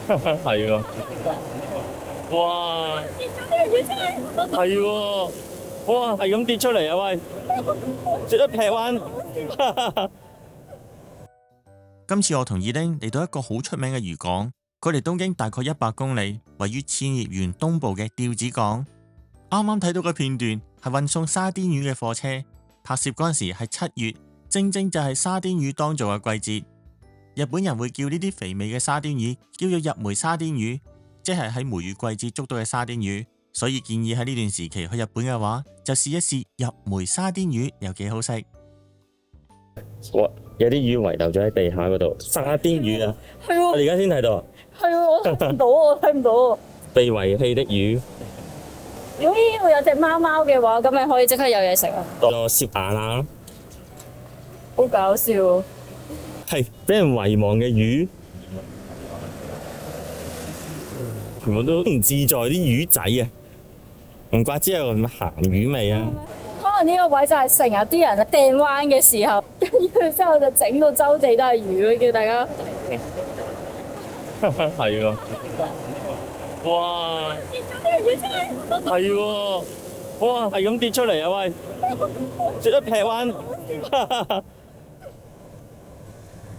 係喎，哇，係喎，哇，係咁跌出嚟啊！喂，值得劈彎。今次我同二丁嚟到一個好出名嘅漁港，距離東京大概100公里，位於千葉縣東部嘅釣子港。啱啱睇到嘅片段係運送沙甸魚嘅貨車，拍攝嗰陣時係7月，正正就係沙甸魚當造嘅季節。日本人會叫呢啲肥美嘅沙甸魚叫做入梅沙甸魚，即係喺梅雨季節捉到嘅沙甸魚。所以建議喺呢段時期去日本嘅話，就試一試入梅沙甸魚，有幾好食。哇！有啲魚遺留咗喺地下嗰度，沙甸魚啊！係喎，我哋而家先睇到啊，係喎，我睇唔到，我睇唔到。被遺棄的魚，如果呢度有隻貓貓嘅話，咁咪可以即刻有嘢食啊！當我攝牙啦，好搞笑。係俾人遺忘嘅魚，全部都唔自在啲魚仔啊！唔怪之有咁鹹魚味啊！可能呢個位就係成日啲人掟彎嘅時候，跟住之後就整到周地都係魚，叫大家。係喎，哇！係喎，哇！係咁跌出嚟啊！喂，值得劈彎。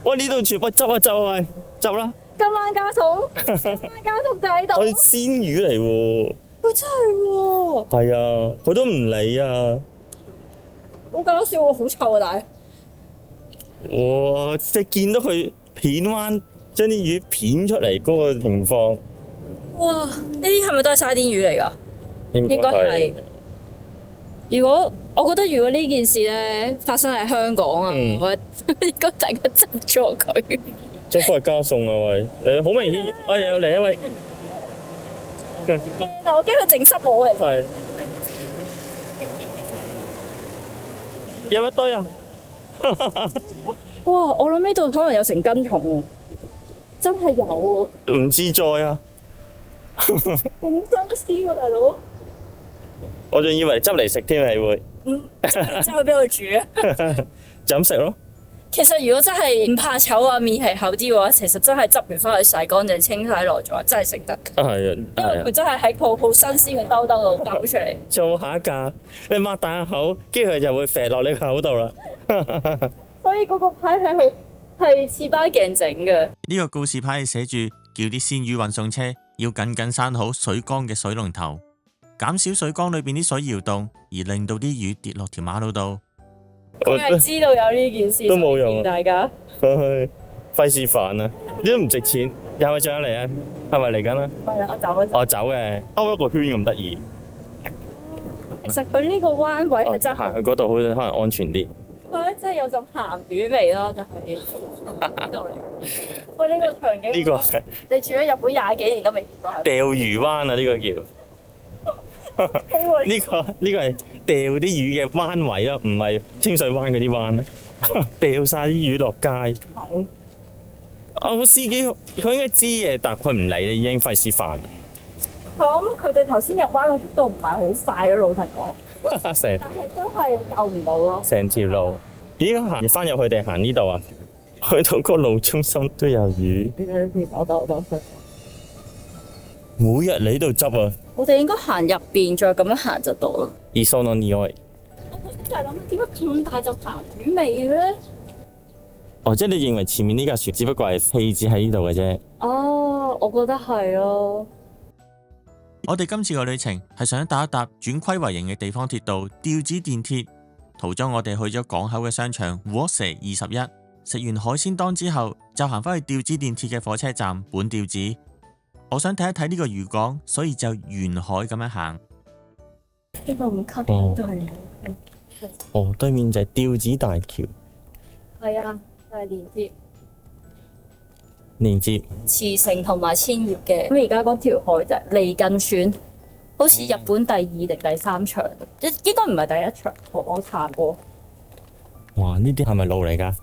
哇！呢度全部執啊執啊，喂，執啦！今晚加桶，今晚加桶就喺度。我哋鮮魚嚟喎。佢真係喎，係啊，佢都唔理啊！好搞笑喎，好臭啊！但係哇！即係見到佢片彎，將啲魚片出嚟嗰個情況，哇，呢啲係咪都係沙甸魚嚟㗎？應應該係。如果我覺得如果呢件事咧發生喺香港啊，我應該大家執咗佢。即係加餸啊！喂，誒好明顯，我又嚟一位，但我驚佢整濕我嚟。係有一堆啊！哇！我諗呢度可能有成斤重喎，真係有喎，唔自在啊！咁新鮮喎，大佬。我仲以為執嚟食添，係會真係俾我煮啊！就咁食咯。其實如果真係唔怕醜啊，面皮厚啲嘅話，其實真係執完翻去洗乾淨、清洗落咗，真係食得。啊係啊，因為佢真係喺好新鮮嘅兜兜度抖出嚟。做下一架，你擘大個口，跟住佢就會肥落你口度啦。所以嗰個牌係似巴鏡整嘅。呢個告示牌係寫住叫啲鮮魚運送車要緊緊閂好水缸嘅水龍頭，減少水缸裏邊啲水搖動，而令到啲魚跌落條馬路度。佢係知道有呢件事，都冇用啊大家。唉，費事煩啊！呢都唔值錢，有咪上嚟啊？係咪嚟緊啊？係啦，我走啦。我走嘅，兜一個圈咁得意。其實佢呢個彎位係真係，行去嗰度好似可能安全啲。佢咧真係有種鹹魚味咯，就係呢度嚟。喂，呢個場景，呢個係你住喺日本20幾年都未見過。釣魚灣啊！呢個叫。呢個係釣啲魚嘅灣位咯，唔係清水灣嗰啲灣咧。釣晒啲魚落街。個司機佢應該知嘅，但佢唔理你已經費事煩。我諗佢哋頭先入灣嘅速度唔係好快咯，老實講。成但係都係救唔到咯。成條路，咦？行翻入去定行呢度啊？去到個路中心都有魚。我每日嚟呢度執啊！我哋應該行入邊，再咁樣行就到啦。而所諾以外，我就係諗點解咁大陣鹹魚味嘅咧？哦，即係你認為前面呢架船只不過係棄置喺呢度嘅啫？哦，我覺得係咯。我哋今次個旅程係想搭一搭轉虧為盈嘅地方鐵道釣子電鐵，途中我哋去咗港口嘅商場活蛇21，食完海鮮檔之後就行返去釣子電鐵嘅火車站本釣子。我想睇一睇呢個漁港，所以就沿海咁樣行。呢個唔吸引都係。哦，對面就係釣子大橋，係啊，就係連接茨城同埋千葉嘅。咁而家嗰條海就係利根川，好似日本第2定第3場，應該唔係第1場。我查過。哇！呢啲係咪路嚟㗎？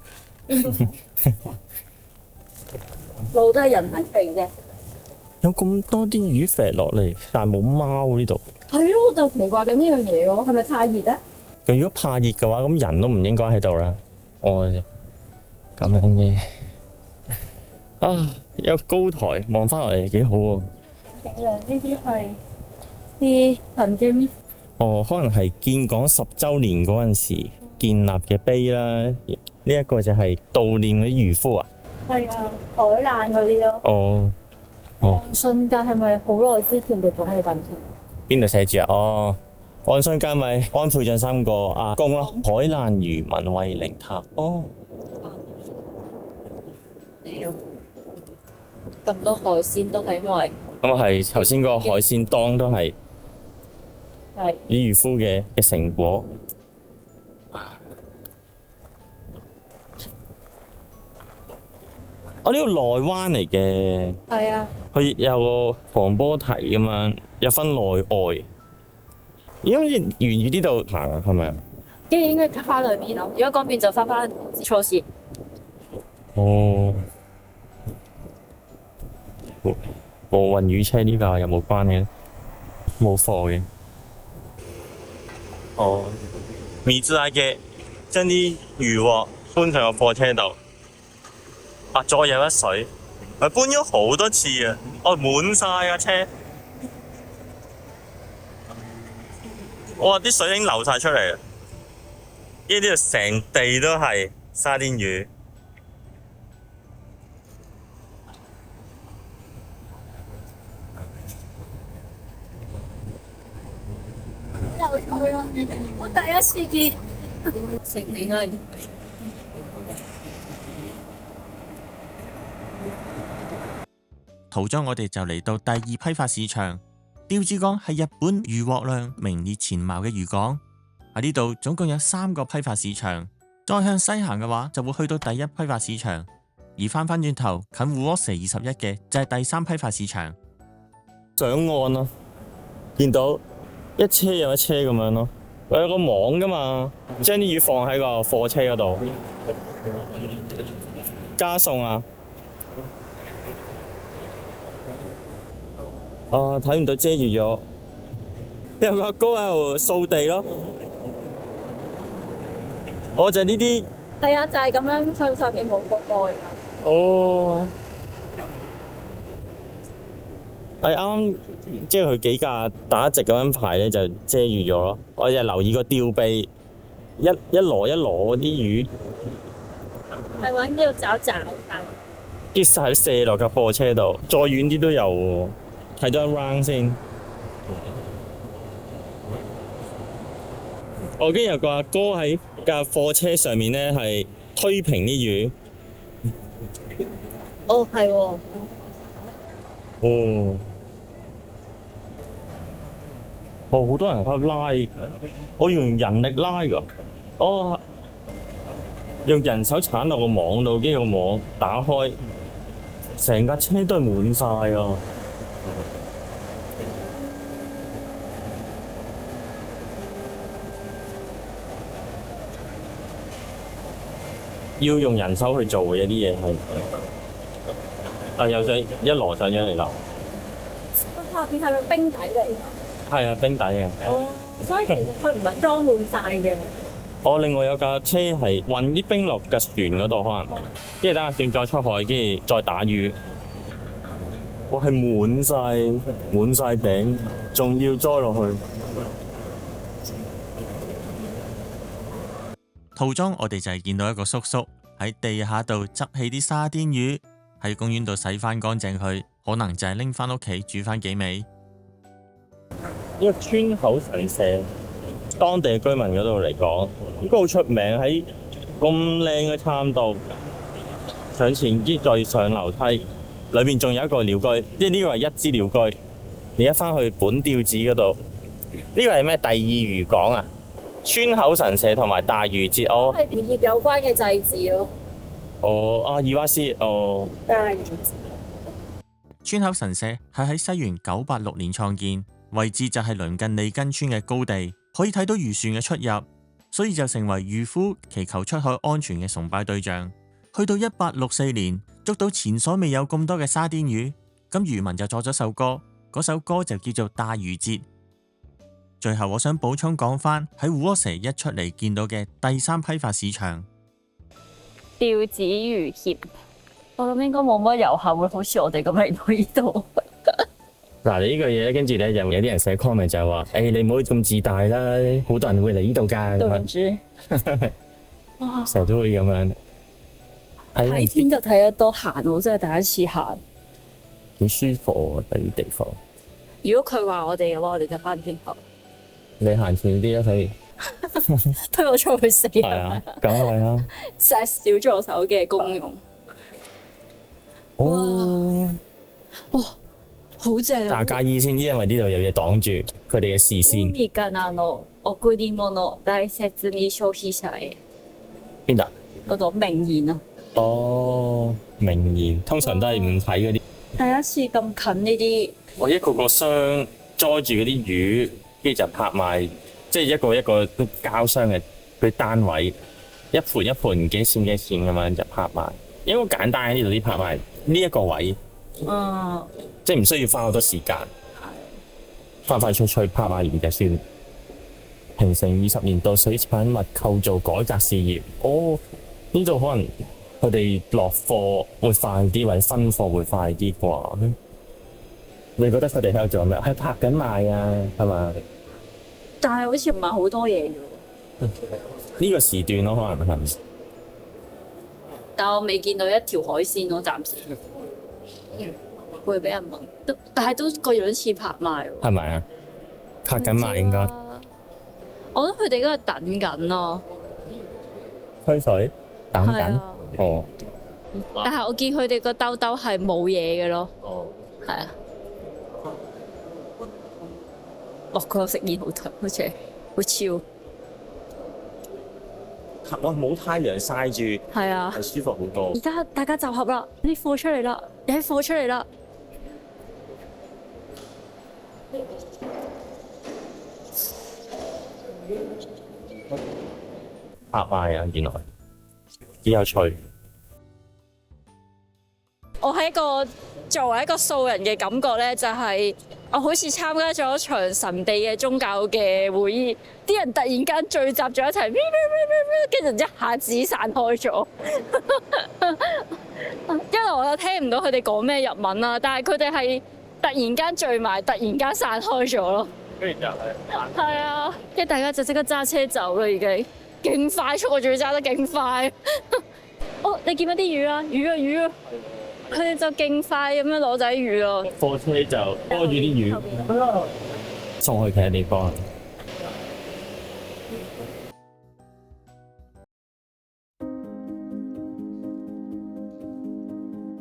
路都係人係肥啫。有咁多啲魚飛落嚟，但係冇貓呢度。係咯，我就奇怪緊呢樣嘢咯，係咪太熱咧？佢如果怕熱嘅話，咁人都唔應該喺度啦。哦，咁樣嘅啊〜有高台望翻落嚟幾好喎。呢啲係啲曾經哦，可能係建港10週年嗰陣時建立嘅碑啦。呢一個就係悼念嗰啲漁夫啊。係啊，海難嗰啲咯。哦，哦，信界係咪好耐之前嘅總理辦公？邊度寫住啊？哦，岸信街咪安倍晉三個阿公咯。海難漁民慰靈塔。哦，咁多海鮮都係因為咁係頭先嗰個海鮮檔都係係啲漁夫嘅成果。我呢個內灣嚟嘅，係啊，佢有個防波堤咁樣，有分內外。咦？好似沿住呢度行啊，係咪啊？跟住應該翻兩邊咯。如果嗰邊就翻錯線。哦，和運魚車呢架有冇關嘅咧？冇貨嘅。哦，水揚げ將啲魚獲搬上個貨車度。啊！再有一水，佢搬咗好多次啊！哦，滿晒架車，哇！啲水已經流晒出嚟啦，呢度成地都係沙甸魚。有趣咯！我第一次見成年啊！途中我哋就嚟到第二批發市場。釣子港係日本漁獲量名列前茅嘅漁港。喺呢度總共有3個批發市場。再向西行嘅話，就會去到第一批發市場。而翻轉頭近戶廢蛇21嘅就係第3批發市場。上岸咯，見到一車又一車咁樣咯，我有個網噶嘛，將啲魚放喺個貨車嗰度，加餸啊！啊，睇唔到遮住咗，有個阿哥喺度掃地咯。我就呢啲。係啊，就係咁樣雙手嘅冇個蓋。哦。係啱，即係佢幾架打直咁樣排咧，就遮住咗咯。我就留意個吊臂，一籮一籮嗰啲魚，係揾呢度找找。跌晒射落架貨車度，再遠啲都有喎。睇多一 round 先。我見有個阿哥喺架貨車上面咧，係推平啲魚。哦，係喎。哦。哦，好多人喺度拉，我用人力拉㗎。哦，用人手鏟落個網度，跟住個網打開，成架車都係滿晒啊！要用人手去做嘅啲嘢係，啊又上一籮上咗嚟啦。下邊係咪冰底嚟？係啊，冰底嘅。哦，所以其實佢唔係裝滿晒嘅。我另外有架車係運啲冰落架船嗰度，可能跟住等下船再出海，跟住再打魚。我係滿晒頂，仲要裝落去。途中我哋就係見到一個叔叔喺地下度執起啲沙甸魚，喺公園度洗翻乾淨佢，可能就係拎翻屋企煮翻幾味。呢個村口神社，當地居民嗰度嚟講，應該好出名，喺咁靚嘅參道上前，跟住再上樓梯，裏面仲有一個鳥居，即係呢個係一支鳥居。你一翻去本釣子嗰度，呢個係咩？第二漁港啊？村口神社同埋大漁節哦。係漁業有關嘅祭祀咯。哦，阿爾瓦斯哦。大漁村口神社係喺西元986年創建，位置就係鄰近利根村嘅高地，可以睇到漁船嘅出入，所以就成為漁夫祈求出海安全嘅崇拜對象。去到1864年，捉到前所未有咁多嘅沙甸魚，咁漁民就作咗首歌，嗰首歌就叫做《大漁節》。最後我想補充講返喺戶廢蛇一出嚟見到嘅第3批發市場，釣子漁協。我諗應該冇乜遊客會好似我哋咁嚟到呢度。嗱，你呢個嘢跟住咧有啲人寫 comment 就係話：，你唔好咁自大啦，好多人會嚟呢度㗎。對唔住，哇！成日都會咁樣。睇天就睇得多，行我真係第一次行。幾舒服啊！啲地方。如果佢話我哋嘅話，我哋就翻轉頭。你行前啲啊，佢推我出去死係啊，梗係啦。就係小助手嘅功用。哦，哇，好正啊！但係介意先，因為呢度有嘢擋住佢哋嘅視線。海からの贈り物、大切に消費者へ。邊度？嗰度名言啊！哦，名言通常都係唔睇嗰啲。第一次咁近呢啲，我一個個箱載住嗰啲魚，跟住就拍賣，即係一個膠箱嘅嗰啲單位，一盤一盤幾錢咁樣就拍賣。應該簡單，呢度啲拍賣呢一個位，即係唔需要花好多時間，快快脆脆拍賣完就算。平成20年度水產物構造改革事業，哦，呢度可能佢哋落貨會快啲，或者分貨會快啲啩？你覺得佢哋喺度做咩？係拍緊賣啊，係嘛？但係好似唔係好多嘢嘅喎。呢個時段咯，可能係。但我未見到一條海鮮咯，暫時。會俾人問，但係都個樣似拍賣喎。係咪啊？拍緊賣應該。我覺得佢哋嗰度等緊咯。吹水等緊。啊、哦。但係我見佢哋個兜兜係冇嘢嘅咯。哦。係啊。哇！佢有食煙好睇，好似好超。哇！冇太陽曬住，係啊，係舒服好多。而家大家集合啦，啲貨出嚟啦，有啲貨出嚟啦。拍賣啊，原來幾有趣。我係作為一個素人嘅感覺咧，就係、我好似參加咗一場神秘嘅宗教嘅會議，啲人突然間聚集咗一齊，跟住一下子散開咗。因為我又聽唔到佢哋講咩日文啦，但係佢哋係突然間聚埋，突然間散開咗咯。跟住就係。係啊，跟住大家就即刻揸車走啦，已經勁快速，我仲要揸得勁快。哦，你見到啲魚啊？魚啊！佢哋就勁快咁樣攞仔魚咯。貨車就拖住啲魚，送去其他地方。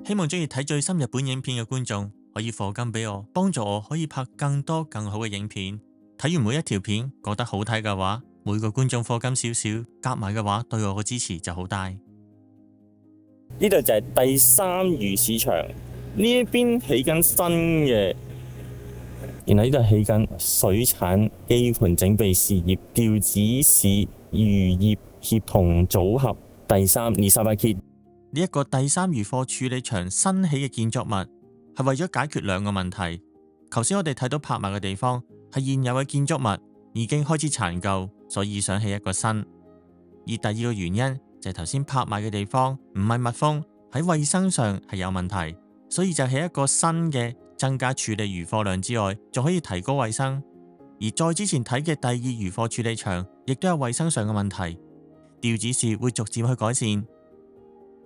希望中意睇最新日本影片嘅觀眾可以課金俾我，幫助我可以拍更多更好嘅影片。睇完每一條片覺得好睇嘅話，每個觀眾課金少少，夾埋嘅話對我嘅支持就好大。呢度就係第三魚市場，呢一邊起緊新嘅，然後呢度起緊水產基盤整備事業調子市漁業協同組合第三28期。呢一個第三漁貨處理場新起嘅建築物，係為咗解決兩個問題。頭先我哋睇到拍賣嘅地方係現有嘅建築物已經開始殘舊，所以想起一個新。而第二個原因就係頭先拍賣嘅地方唔係密封，喺衛生上係有問題，所以就起一個新嘅，增加處理漁貨量之外，仲可以提高衛生。而再之前睇嘅第二漁貨處理場亦都有衛生上嘅問題，調指示會逐漸去改善。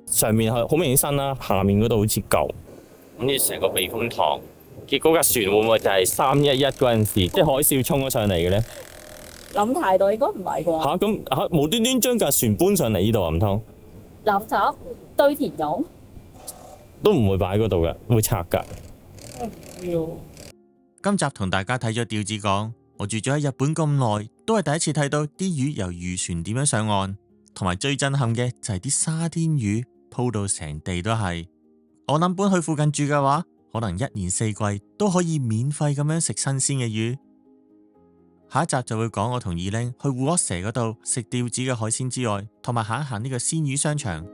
上面係好明顯新啦，下面嗰度好似舊，咁呢成個避風塘。結果架船會唔會就係311嗰陣時，即係海嘯衝咗上嚟嘅咧？諗太多，應該唔係啩？咁無端端將架船搬上嚟呢度啊？唔通垃圾堆填用都唔會擺喺嗰度嘅，會拆㗎。今集同大家睇咗釣子港，我住咗喺日本咁耐，都係第一次睇到啲魚由漁船點樣上岸，同埋最震撼嘅就係啲沙甸魚鋪到成地都係。我諗搬去附近住嘅話，可能1年4季都可以免費咁樣食新鮮嘅魚。下一集就會講我同二玲去戶屋蛇嗰度食釣子嘅海鮮之外，同埋行一行呢個鮮魚商場。